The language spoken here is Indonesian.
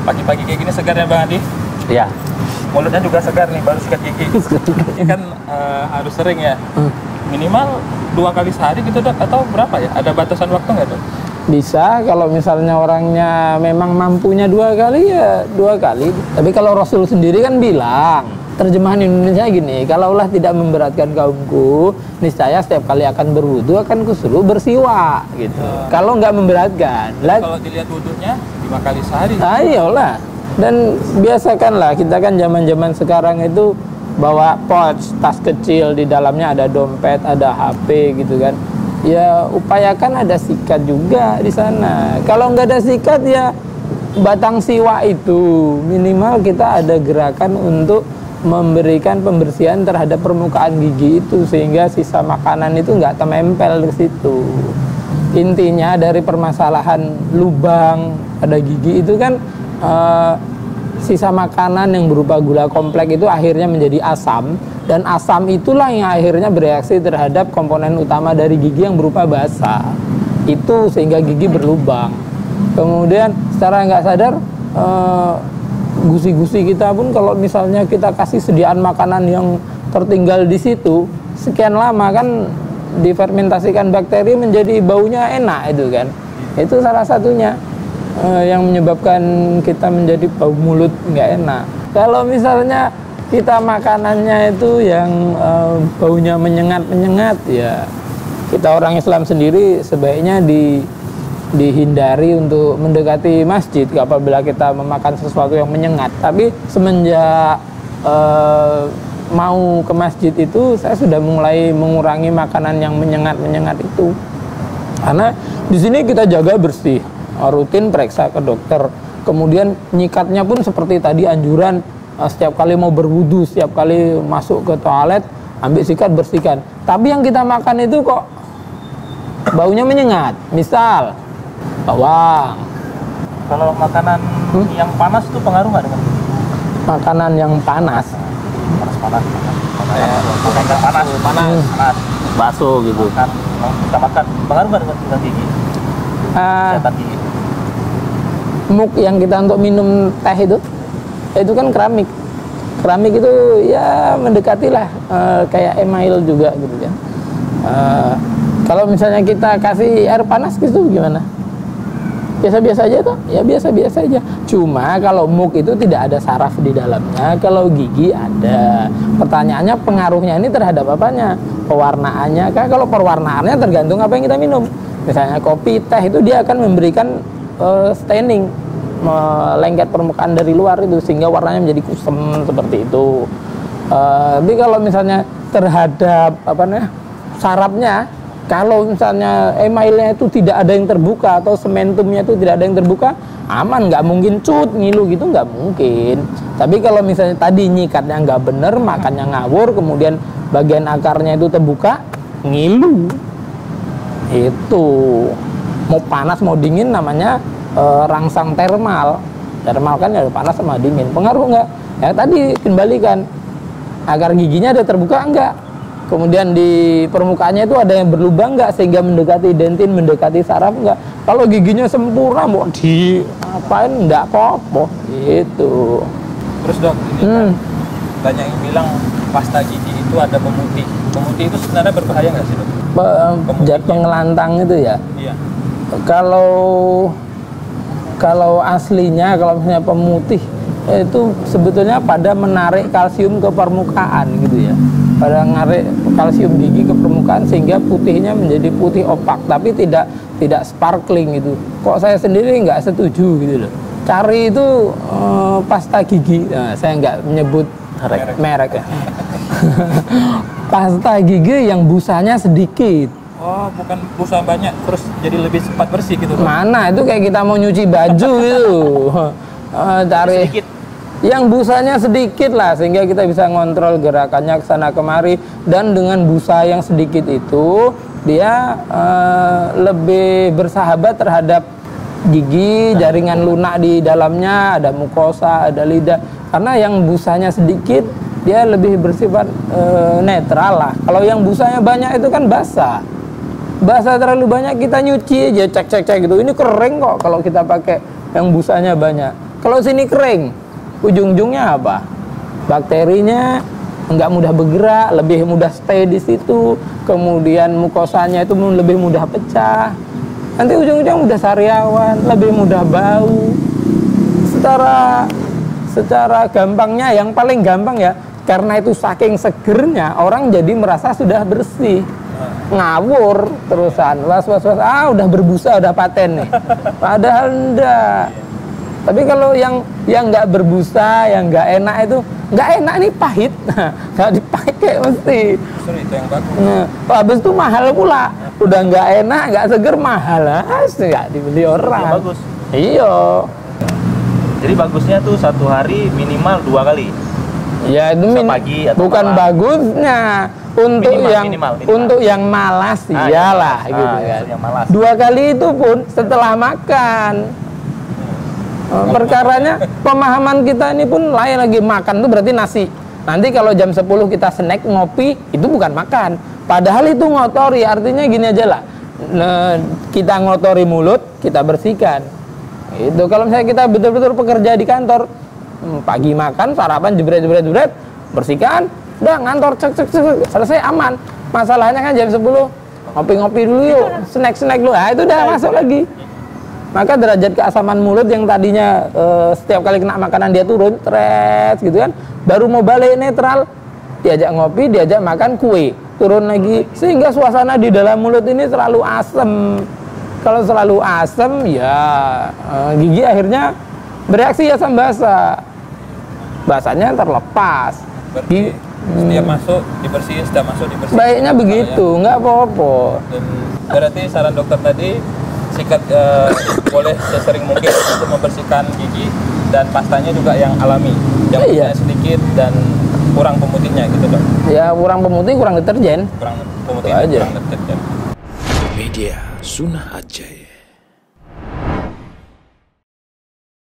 Pagi-pagi kayak gini segar ya Bang Adi? Iya. Mulutnya juga segar nih, baru sikat gigi. Ini kan harus sering ya? Minimal 2 kali sehari gitu Dok, atau berapa ya? Ada batasan waktu nggak Dok? Bisa, kalau misalnya orangnya memang mampunya 2 kali ya 2 kali. Tapi kalau Rasul sendiri kan bilang, terjemahan Indonesia gini, kalaulah tidak memberatkan kaumku, niscaya setiap kali akan berwudu akan kusuruh bersiwak gitu. Kalau nggak memberatkan. Kalau dilihat wudunya 5 kali sehari. Ayolah. Dan biasakanlah, kita kan zaman-zaman sekarang itu bawa pouch, tas kecil, di dalamnya ada dompet, ada HP gitu kan. Ya upayakan ada sikat juga di sana. Kalau nggak ada sikat ya batang siwak itu minimal kita ada gerakan untuk memberikan pembersihan terhadap permukaan gigi itu sehingga sisa makanan itu nggak temempel di situ. Intinya dari permasalahan lubang pada gigi itu kan sisa makanan yang berupa gula kompleks itu akhirnya menjadi asam, dan asam itulah yang akhirnya bereaksi terhadap komponen utama dari gigi yang berupa basa itu sehingga gigi berlubang. Kemudian secara nggak sadar gusi-gusi kita pun kalau misalnya kita kasih sediaan makanan yang tertinggal di situ sekian lama kan difermentasikan bakteri menjadi baunya enak itu kan. Itu salah satunya yang menyebabkan kita menjadi bau mulut nggak enak. Kalau misalnya kita makanannya itu yang baunya menyengat-menyengat, ya kita orang Islam sendiri sebaiknya dihindari untuk mendekati masjid apabila kita memakan sesuatu yang menyengat. Tapi semenjak mau ke masjid itu saya sudah mulai mengurangi makanan yang menyengat-menyengat itu. Karena di sini kita jaga bersih, rutin periksa ke dokter. Kemudian nyikatnya pun seperti tadi anjuran, setiap kali mau berwudu, setiap kali masuk ke toilet ambil sikat bersihkan. Tapi yang kita makan itu kok baunya menyengat. Misal bawang. Kalau makanan yang panas itu pengaruh nggak dengan? Makanan yang panas. Panas. Bakso gitu. Kita makan pengaruh nggak dengan gigi? Kesehatan gigi. Muk yang kita untuk minum teh itu kan keramik. Keramik itu ya mendekatilah kayak email juga gitu kan. Kalau misalnya kita kasih air panas gitu gimana? Biasa-biasa aja tuh, ya biasa-biasa aja. Cuma kalau muk itu tidak ada saraf di dalamnya, kalau gigi ada. Pertanyaannya pengaruhnya ini terhadap apanya? Pewarnaannya kah? Kalau pewarnaannya tergantung apa yang kita minum. Misalnya kopi, teh itu dia akan memberikan staining, melengket permukaan dari luar itu sehingga warnanya menjadi kusam seperti itu. Tapi kalau misalnya terhadap sarafnya, kalau misalnya emailnya itu tidak ada yang terbuka atau sementumnya itu tidak ada yang terbuka, aman, nggak mungkin cut ngilu gitu, nggak mungkin. Tapi kalau misalnya tadi nyikatnya nggak bener, makannya ngawur, kemudian bagian akarnya itu terbuka, ngilu. Itu mau panas mau dingin namanya rangsang termal. Termal kan ya panas sama dingin. Pengaruh nggak? Ya tadi kembalikan, akar giginya ada terbuka enggak? Kemudian di permukaannya itu ada yang berlubang nggak sehingga mendekati dentin, mendekati saraf nggak? Kalau giginya sempurna mau diapain nggak apa-apa gitu. Terus Dok, ini kan banyak yang bilang pasta gigi itu ada pemutih. Pemutih itu sebenarnya berbahaya nggak sih Dok? Zat pengelantang itu ya. Iya. Kalau aslinya, kalau misalnya pemutih itu sebetulnya pada menarik kalsium ke permukaan gitu ya, pada menarik kalsium gigi ke permukaan sehingga putihnya menjadi putih opak, tapi tidak sparkling gitu. Kok saya sendiri nggak setuju gitu loh. Cari itu pasta gigi, nah, saya nggak menyebut merek ya. Pasta gigi yang busanya sedikit. Oh, bukan busa banyak terus jadi lebih cepat bersih gitu. Mana itu kayak kita mau nyuci baju gitu. Cari sedikit. Yang busanya sedikit lah sehingga kita bisa ngontrol gerakannya ke sana kemari, dan dengan busa yang sedikit itu dia lebih bersahabat terhadap gigi, jaringan lunak di dalamnya, ada mukosa, ada lidah. Karena yang busanya sedikit dia lebih bersifat netral lah. Kalau yang busanya banyak itu kan basah. Basah terlalu banyak kita nyuci aja cek gitu. Ini kering kok kalau kita pakai yang busanya banyak. Kalau sini kering, ujung-ujungnya apa? Bakterinya nggak mudah bergerak, lebih mudah stay di situ. Kemudian mukosanya itu lebih mudah pecah. Nanti ujung-ujung udah sariawan, lebih mudah bau. Secara gampangnya, yang paling gampang ya, karena itu saking segernya orang jadi merasa sudah bersih. Ngawur terusan, was, udah berbusa, udah paten nih. Padahal enggak. Tapi kalau yang nggak berbusa, yang nggak enak itu, nggak enak nih, pahit, nggak dipakai mesti. Justru itu yang bagus. Nah, habis itu mahal pula. Udah nggak enak, nggak seger, mahal, nggak dibeli orang. Ya, bagus. Iya. Jadi bagusnya tuh 1 hari minimal 2 kali. Ya itu Pagi atau bukan malam. bagusnya untuk Minimal. untuk yang malas iyalah gitu kan. Yang malas. 2 kali itu pun setelah makan. Perkaranya pemahaman kita ini pun lain lagi. Makan itu berarti nasi. Nanti kalau jam 10 kita snack ngopi itu bukan makan. Padahal itu ngotori, artinya gini aja lah. Kita ngotori mulut, kita bersihkan. Itu kalau misalnya kita betul-betul pekerja di kantor, pagi makan, sarapan, jebret, bersihkan, udah ngantor, cek, selesai, aman. Masalahnya kan jam 10, ngopi-ngopi dulu yuk, snack dulu, itu udah masuk lagi. Maka derajat keasaman mulut yang tadinya setiap kali kena makanan dia turun, stres gitu kan, baru mau balik netral, diajak ngopi, diajak makan kue, turun lagi, sehingga suasana di dalam mulut ini selalu asem. Kalau selalu asem, ya gigi akhirnya bereaksi asam basa. Basanya terlepas. Berarti setiap masuk dibersihin, setiap masuk dibersihin. Baiknya begitu, nggak apa-apa. Dan berarti saran dokter tadi, sikat boleh sesering mungkin untuk membersihkan gigi, dan pastanya juga yang alami, yang sedikit dan kurang pemutihnya gitu dok. Ya kurang pemutih, kurang deterjen. Kurang pemutih Itu aja. kurang deterjen. Media Sunnah Aceh.